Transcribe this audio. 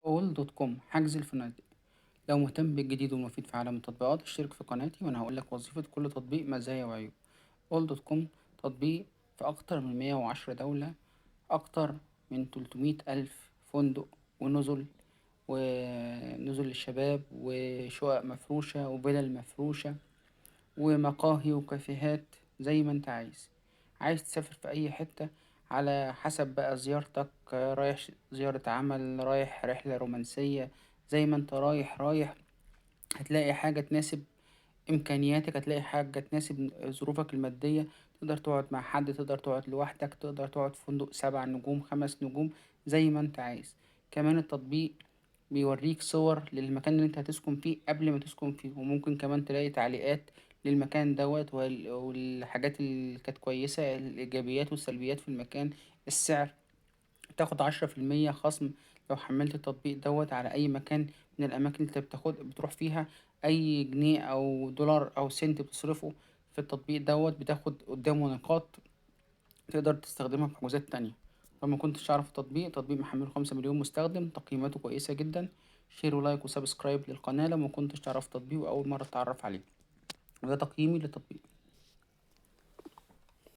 أول دوت كوم حجز الفنادق. لو مهتم بالجديد والمفيد في عالم التطبيقات اشترك في قناتي وأنا هقولك وظيفة كل تطبيق مزايا وعيوب. أول دوت كوم تطبيق في أكتر من 110 دولة، أكتر من 300 ألف فندق ونزل، ونزل للشباب وشقق مفروشة وفلل مفروشة ومقاهي وكافيهات زي ما انت عايز تسافر في أي حتة على حسب بقى زيارتك، رايح زيارة عمل، رايح رحلة رومانسية، زي ما انت رايح هتلاقي حاجة تناسب إمكانياتك، هتلاقي حاجة تناسب ظروفك المادية. تقدر تقعد مع حد، تقدر تقعد لوحدك، تقدر تقعد في فندق 7 نجوم 5 نجوم زي ما انت عايز. كمان التطبيق بيوريك صور للمكان اللي انت هتسكن فيه قبل ما تسكن فيه، وممكن كمان تلاقي تعليقات للمكان دوت والحاجات اللي كانت كويسة، الإيجابيات والسلبيات في المكان. السعر تاخد 10% خصم لو حملت التطبيق دوت على أي مكان من الأماكن اللي انت بتروح فيها. أي جنيه أو دولار أو سنت بتصرفه في التطبيق دوت بتاخد قدامه نقاط تقدر تستخدمها في حجوزات تانية. لو ما كنتش تعرف التطبيق، تطبيق محمله 5 مليون مستخدم، تقييماته كويسة جدا. شير ولايك وسبسكرايب للقناة لو ما كنتش تعرف التطبيق وأول مرة تتعرف عليه. وده تقييمي للتطبيق.